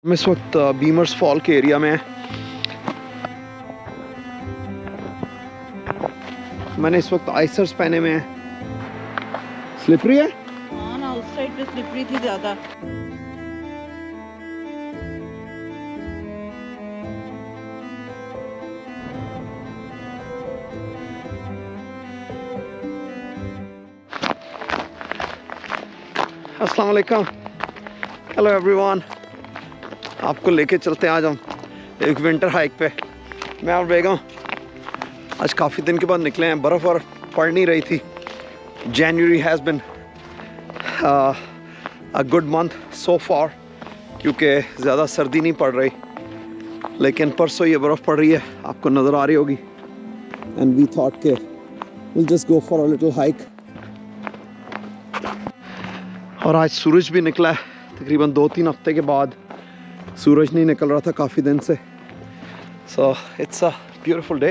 हम इस वक्त बीमर्स फॉल के एरिया में हैं। मैंने इस वक्त आइसर्स पहने हुए हैं। स्लिपरी है? हाँ ना, उस साइड पे स्लिपरी थी ज्यादा। अस्सलाम वालेकुम, हेलो एवरीवन। आपको लेके चलते हैं आज हम एक विंटर हाइक पे। मैं और बेगम आज काफ़ी दिन के बाद निकले हैं। बर्फ़ और पड़ नहीं रही थी। January has been a good month so far, क्योंकि ज़्यादा सर्दी नहीं पड़ रही, लेकिन परसों ये बर्फ़ पड़ रही है, आपको नज़र आ रही होगी। एंड वी थॉट के will just go for a little hike. और आज सूरज भी निकला है, तकरीबन 2-3 हफ्ते के बाद सूरज नहीं निकल रहा था काफ़ी दिन से। So it's a beautiful day.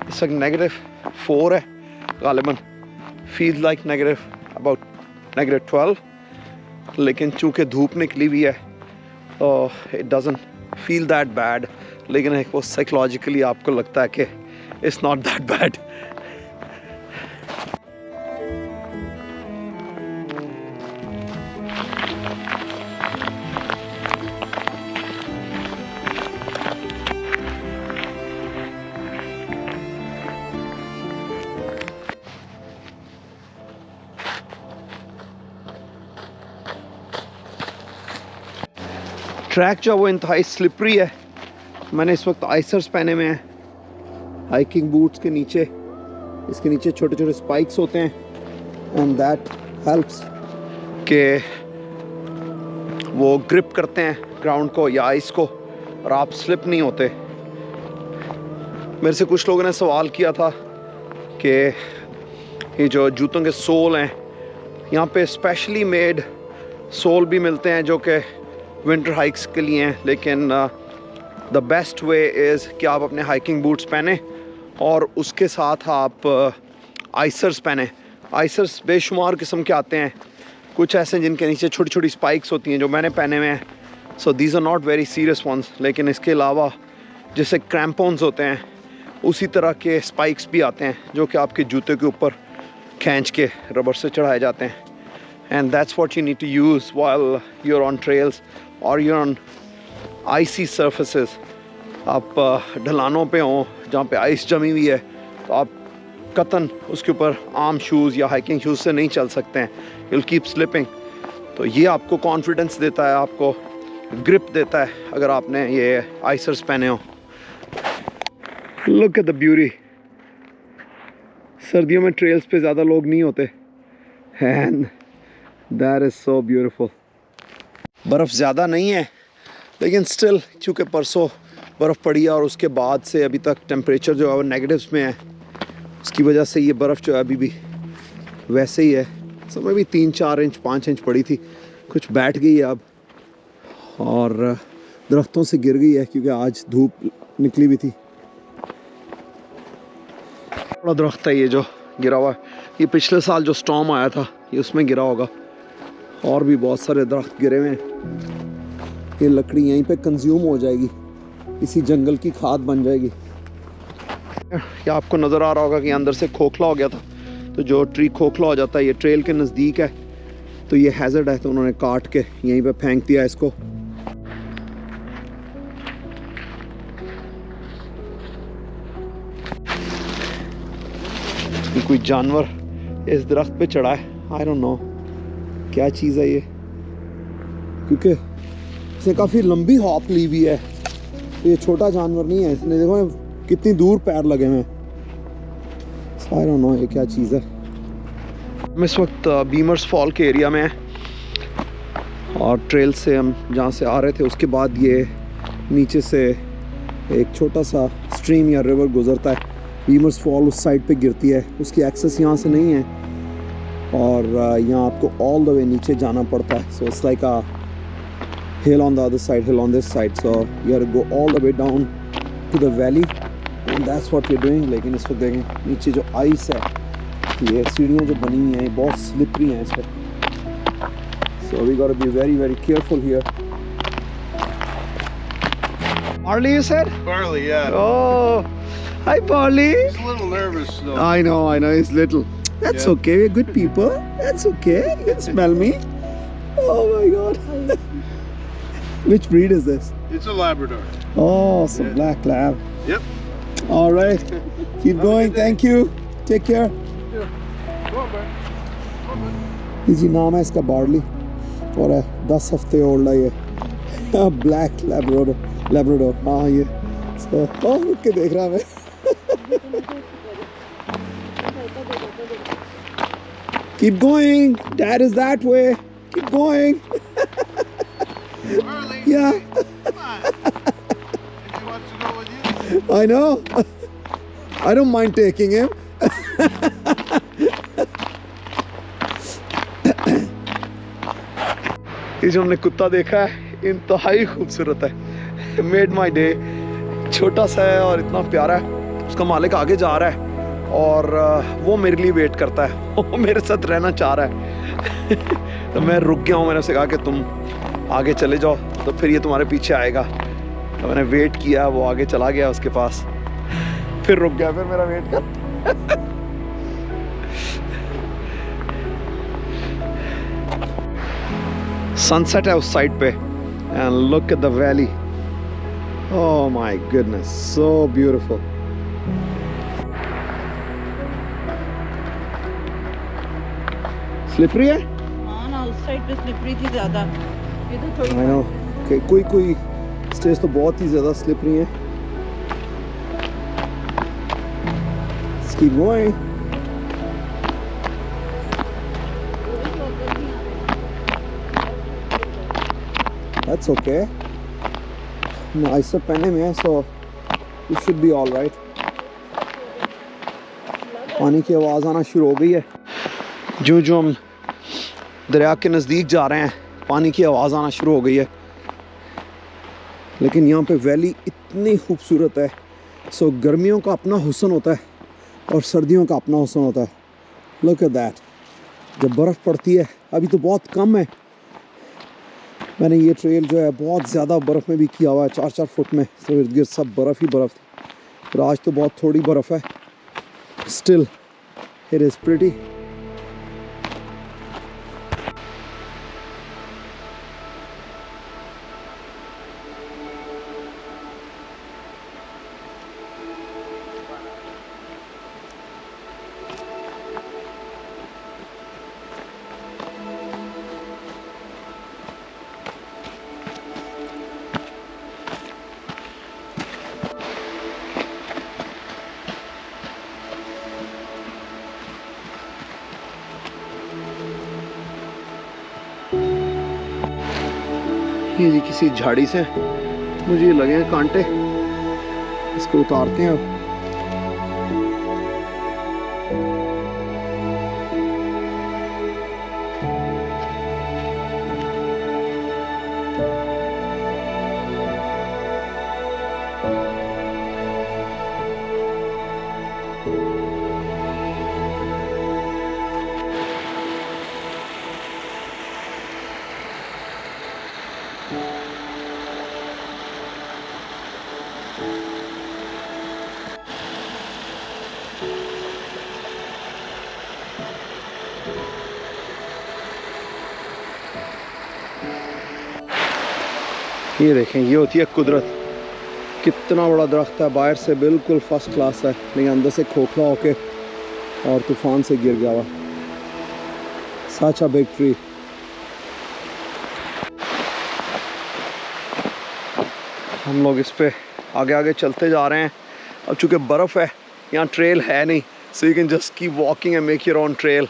इस वक्त -4 है गालिबन, फील लाइक अबाउट -12, लेकिन चूँकि धूप निकली हुई है तो it doesn't feel that bad. लेकिन एक वो साइकोलॉजिकली आपको लगता है कि it's not that bad. Track जो है वो इंतहाई स्लिपरी है। मैंने इस वक्त आइसर्स पहने हुए हैं। हाइकिंग बूट्स के नीचे, इसके नीचे छोटे छोटे स्पाइक्स होते हैं एंड दैट हेल्प्स के वो ग्रिप करते हैं ग्राउंड को या आइस को, और आप स्लिप नहीं होते। मेरे से कुछ लोगों ने सवाल किया था कि ये जो जूतों के सोल हैं, यहाँ पे स्पेशली मेड सोल भी मिलते हैं जो कि विंटर हाइक्स के लिए हैं, लेकिन द बेस्ट वे इज़ कि आप अपने हाइकिंग बूट्स पहने और उसके साथ आप आइसर्स पहने। आइसर्स बेशुमार किस्म के आते हैं, कुछ ऐसे जिनके नीचे छोटी छोटी स्पाइक्स होती हैं जो मैंने पहने हुए हैं। So these are not very serious ones, लेकिन इसके अलावा जैसे क्रैम्पोन्स होते हैं उसी तरह के स्पाइक्स भी आते हैं जो कि आपके जूते के ऊपर खींच के रबर से चढ़ाए जाते हैं। And that's what you need to use while you are on trails और यू ऑन आइसी सर्फेसेस। आप ढलानों पे हों जहाँ पे आइस जमी हुई है तो आप कतन उसके ऊपर आम शूज़ या हाइकिंग शूज़ से नहीं चल सकते हैं, यू विल कीप स्लिपिंग। तो ये आपको कॉन्फिडेंस देता है, आपको ग्रिप देता है अगर आपने ये आइसर्स पहने हो। Look at the beauty. सर्दियों में ट्रेल्स पे ज़्यादा लोग नहीं होते and that is so beautiful. बर्फ़ ज़्यादा नहीं है, लेकिन स्टिल चूँकि परसों बर्फ़ पड़ी है और उसके बाद से अभी तक टेम्परेचर जो है वो नेगेटिव्स में है, उसकी वजह से ये बर्फ़ जो है अभी भी वैसे ही है। समय भी 3-4 इंच 5 इंच पड़ी थी, कुछ बैठ गई है अब और दरख्तों से गिर गई है क्योंकि आज धूप निकली हुई थी। बड़ा दरख्त है ये जो गिरा हुआ है, ये पिछले साल जो स्टॉर्म आया था ये उसमें गिरा होगा। और भी बहुत सारे दरख्त गिरे हुए हैं। ये लकड़ी यहीं पे कंज्यूम हो जाएगी, इसी जंगल की खाद बन जाएगी। ये आपको नज़र आ रहा होगा कि अंदर से खोखला हो गया था, तो जो ट्री खोखला हो जाता है, ये ट्रेल के नज़दीक है तो ये हैज़र्ड है, तो उन्होंने काट के यहीं पे फेंक दिया इसको। कोई जानवर इस दरख्त पे चढ़ा है, आई डोंट नो क्या चीज़ है ये, क्योंकि इसने काफ़ी लंबी हॉप ली हुई है। तो ये छोटा जानवर नहीं है, इसने देखो कितनी दूर पैर लगे हुए हैं। आई डोंट नो ये क्या चीज़ है। हम इस वक्त बीमर्स फॉल के एरिया में हैं और ट्रेल से हम जहाँ से आ रहे थे उसके बाद ये नीचे से एक छोटा सा स्ट्रीम या रिवर गुजरता है। बीमर्स फॉल उस साइड पे गिरती है, उसकी एक्सेस यहाँ से नहीं है और यहाँ आपको ऑल द वे नीचे जाना पड़ता है। So it's like a hill on the other side, hill on this side, so you have to go all the way down to the valley and that's what we're doing। लेकिन इस वक्त देखें नीचे जो आइस है, ये सीढ़ियाँ जो बनी हुई हैं बहुत स्लिपरी हैं इस पर, so we got to be very very careful here। Barley, you said? Barley, yeah. Oh, hi Barley. He's a little nervous though. I know, he's little. That's Yeah. okay, we're good people. That's okay. You can smell me. Oh my god. Which breed is this? It's a Labrador. Oh, some Yeah. black lab. Yep. All right. Keep going. Thank you. Take care. Go on, man. जी नाम है इसका barley और है 10 हफ्ते old है ये black Labrador हाँ ये रुक के देख रहा मैं keep going dad is that way keep going Barley, yeah come on. If he wants to go with you. I know I don't mind taking him ये जो हमने कुत्ता देखा है इंतहाई खूबसूरत है मेड माई डे छोटा सा है और इतना प्यारा है उसका मालिक आगे जा रहा है और वो मेरे लिए वेट करता है वो मेरे साथ रहना चाह रहा है तो मैं रुक गया हूँ मैंने उसे कहा कि तुम आगे चले जाओ तो फिर ये तुम्हारे पीछे आएगा तो मैंने वेट किया वो आगे चला गया उसके पास फिर रुक गया फिर मेरा वेट कर सनसेट है उस साइड पे and look at the valley oh my goodness so beautiful slippery है हाँ ना उस साइड पे स्लिपरी थी ज्यादा ये तो थोड़ी आई नो कोई स्टेज तो बहुत ही ज्यादा स्लिपरी है Keep going. That's okay. No, I सब पहने में है so it should be all right. पानी की आवाज़ आना शुरू हो गई है जो हम दरिया के नज़दीक जा रहे हैं पानी की आवाज़ आना शुरू हो गई है लेकिन यहाँ पे वैली इतनी खूबसूरत है सो गर्मियों का अपना हुस्न होता है और सर्दियों का अपना हुस्न होता है लुक एट दैट जब बर्फ़ पड़ती है अभी तो बहुत कम है मैंने ये ट्रेल जो है बहुत ज़्यादा बर्फ़ में भी किया हुआ है 4-4 फुट में तो इर्द गिर्द सब बर्फ़ ही बर्फ़ थी फिर आज तो बहुत थोड़ी बर्फ़ है स्टिल इट इज़ प्रिटी ये जी किसी झाड़ी से मुझे लगे हैं कांटे इसको उतारते हैं अब ये देखें ये होती है कुदरत कितना बड़ा दरख्त है बाहर से बिल्कुल फर्स्ट क्लास है लेकिन अंदर से खोखला होके और तूफान से गिर गया हुआ सच अ बिग ट्री हम लोग इस पे आगे आगे चलते जा रहे हैं अब चूँकि बर्फ़ है यहाँ ट्रेल है नहीं so you can just keep walking and make your own trail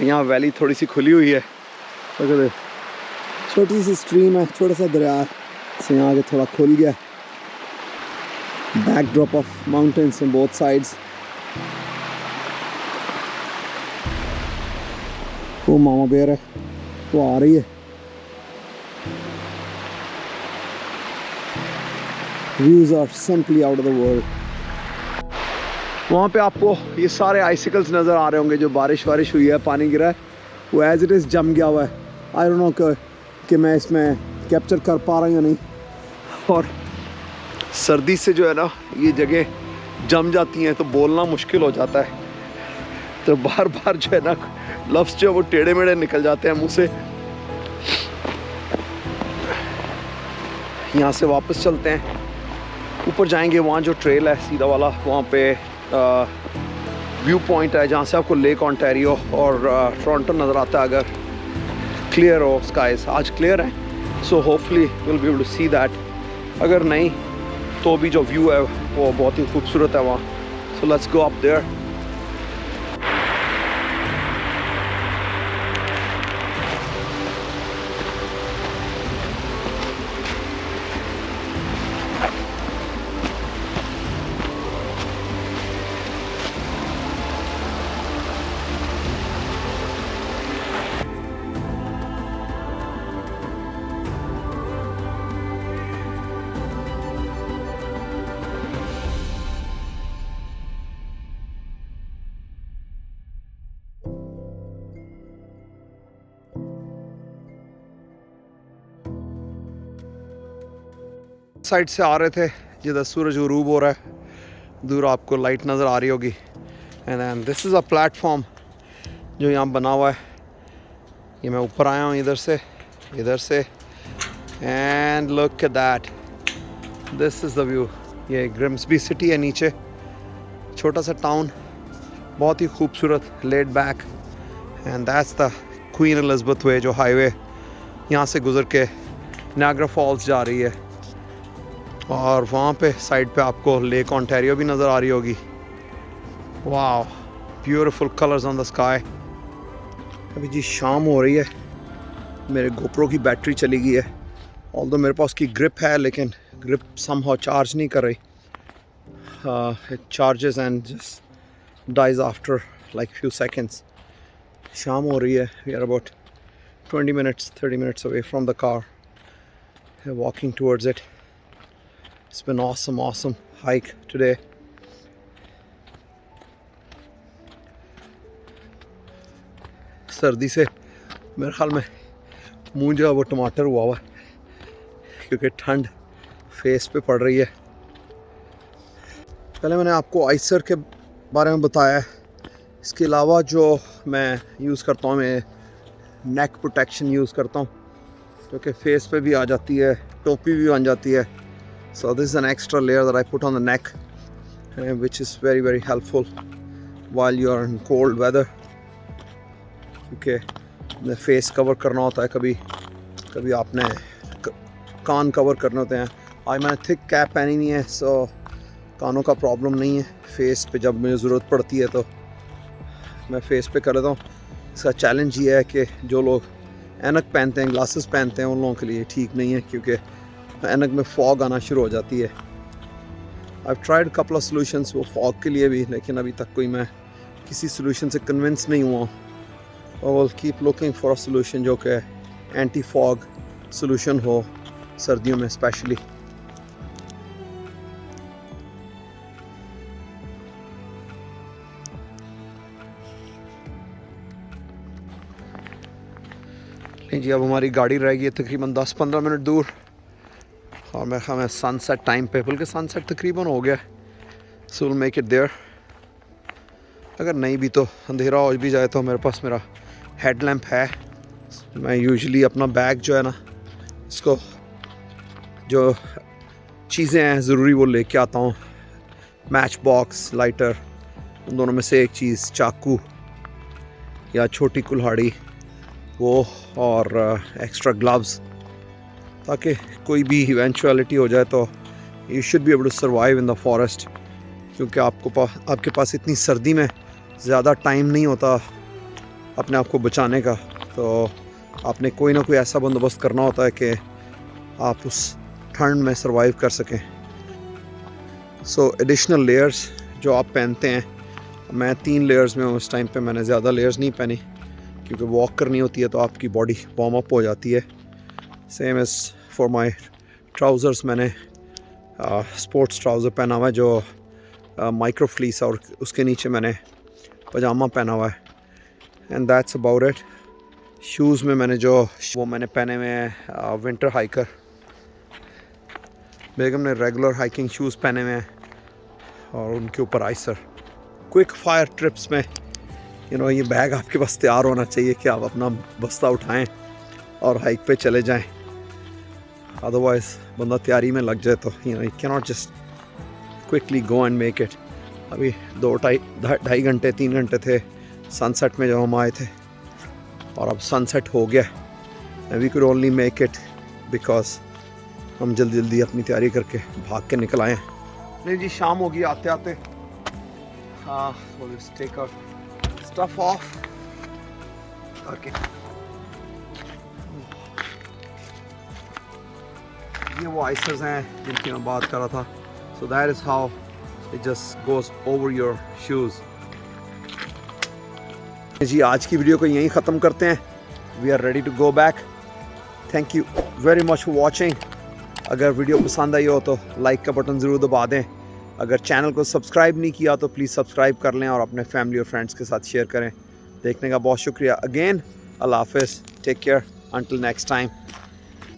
यहाँ वैली थोड़ी सी खुली हुई है छोटी सी स्ट्रीम है छोटा सा दरिया है से यहाँ आगे थोड़ा खुल गया backdrop of mountains on both sides वो मामा बेयर है वो आ रही है views are simply out of the world वहाँ पे आपको ये सारे आइसिकल्स नज़र आ रहे होंगे जो बारिश हुई है पानी गिरा है वो एज इट इज़ जम गया हुआ है आई डोंट नो कि मैं इसमें कैप्चर कर पा रहा हूँ या नहीं और सर्दी से जो है ना ये जगह जम जाती हैं तो बोलना मुश्किल हो जाता है, तो बार बार जो है ना लफ्ज़ जो है वो टेढ़े मेढ़े निकल जाते हैं मुंह से। यहाँ से वापस चलते हैं, ऊपर जाएंगे, वहाँ जो ट्रेल है सीधा वाला, वहाँ पे व्यू पॉइंट है जहाँ से आपको लेक ओंटारियो और टोरंटो नज़र आता है अगर क्लियर हो स्काइज। आज क्लियर है, so hopefully will be able to see that. अगर नहीं तो भी जो व्यू है वो बहुत ही खूबसूरत है वहाँ। So let's go up there. Side से आ रहे थे जिधर सूरज गुरूब हो रहा है, दूर आपको लाइट नज़र आ रही होगी। And then this is a platform जो यहाँ बना हुआ है। ये मैं ऊपर आया हूँ इधर से and look at that, this is the view. ये ग्रिम्सबी सिटी है नीचे, छोटा सा टाउन, बहुत ही खूबसूरत, laid back. And that's the queen Elizabeth way, जो हाईवे यहाँ से गुजर के नायग्रा फॉल्स जा रही है। और वहाँ पे साइड पे आपको लेक ओंटारियो भी नज़र आ रही होगी। वाह, beautiful colours on the sky. अभी जी शाम हो रही है, मेरे गोप्रो की बैटरी चली गई है। ऑल्दो मेरे पास की ग्रिप है लेकिन ग्रिप समहाउ चार्ज नहीं कर रही। It charges and just dies after like few seconds. शाम हो रही है, we are about 20 minutes 30 minutes away from the car, walking towards it. It's been awesome hike today. सर्दी से मेरे ख्याल में मुंह जो है वो टमाटर हुआ है क्योंकि ठंड फेस पे पड़ रही है। पहले मैंने आपको आइसर के बारे में बताया है। इसके अलावा जो मैं यूज़ करता हूँ, मैं नेक प्रोटेक्शन यूज़ करता हूँ क्योंकि फेस पे भी आ जाती है, टोपी भी बन जाती है। So this is an extra layer that I put on the neck, which is very helpful while you are in cold weather. क्योंकि फेस कवर करना होता है, कभी आपने कान कवर करने होते हैं। आज मैंने थिक कैप पहनी नहीं है, सो कानों का प्रॉब्लम नहीं है। फेस पे जब मुझे ज़रूरत पड़ती है तो मैं फेस पे कर लेता हूँ। इसका चैलेंज ये है कि जो लोग ऐनक पहनते हैं, ग्लासेस पहनते हैं, उन लोगों के लिए ठीक नहीं है क्योंकि ऐनक में फॉग आना शुरू हो जाती है। I've tried a couple of solutions वो फॉग के लिए भी, लेकिन अभी तक कोई मैं किसी सोल्यूशन से कन्विंस नहीं हुआ। I will keep looking for a solution जो कि एंटी फॉग सोल्यूशन हो, सर्दियों में स्पेशली। जी अब हमारी गाड़ी रह गई है तकरीबन 10-15 मिनट दूर और मेरे ख्याल में सनसेट टाइम पे, बल्कि सनसेट तकरीबन हो गया, so will make it there. अगर नहीं भी तो अंधेरा हो भी जाए तो मेरे पास मेरा हेडलैम्प है। मैं यूजुअली अपना बैग जो है ना, इसको जो चीज़ें हैं ज़रूरी वो लेके आता हूँ। मैच बॉक्स, लाइटर, उन दोनों में से एक चीज़, चाकू या छोटी कुल्हाड़ी वो, और एक्स्ट्रा ग्लव्स, ताकि कोई भी इवेंचुअलिटी हो जाए तो you should be able to survive in the forest. क्योंकि आपके पास इतनी सर्दी में ज़्यादा टाइम नहीं होता अपने आप को बचाने का, तो आपने कोई ना कोई ऐसा बंदोबस्त करना होता है कि आप उस ठंड में सर्वाइव कर सकें। सो एडिशनल लेयर्स जो आप पहनते हैं, मैं 3 लेयर्स में हूँ इस टाइम पे। मैंने ज़्यादा लेयर्स नहीं पहनी क्योंकि वॉक करनी होती है तो आपकी बॉडी वार्म अप हो जाती है। Same as for my trousers, मैंने स्पोर्ट्स ट्राउज़र पहना हुआ है जो माइक्रो फ्लीस, और उसके नीचे मैंने पजामा पहना हुआ है। And that's about it. Shoes में मैंने जो वो मैंने पहने हुए हैं विंटर हाइकर, बेगम ने रेगुलर हाइकिंग शूज़ पहने हुए हैं और उनके ऊपर आइसर। क्विक फायर ट्रिप्स में ये बैग आपके पास तैयार होना चाहिए कि आप अपना बस्ता उठाएं और हाइक पे चले जाएं। अदरवाइज बंदा तैयारी में लग जाए तो you can not just quickly go and make it. अभी 2-2.5 घंटे 3 घंटे थे सनसेट में जब हम आए थे और अब सनसेट हो गया and we could only make it because हम जल्दी अपनी तैयारी करके भाग के निकल आए। नहीं जी, शाम होगी आते आते। हाँ, so let's take our stuff off. Okay. ये वो आइसर्स हैं जिनकी मैं बात कर रहा था। So that is how it just goes over your shoes. जी, आज की वीडियो को यहीं ख़त्म करते हैं। We are ready to go back. Thank you very much for watching. अगर वीडियो पसंद आई हो तो लाइक का बटन ज़रूर दबा दें। अगर चैनल को सब्सक्राइब नहीं किया तो प्लीज़ सब्सक्राइब कर लें और अपने फैमिली और फ्रेंड्स के साथ शेयर करें। देखने का बहुत शुक्रिया। अगेन अल्लाह हाफ़िज़, take care, until next time.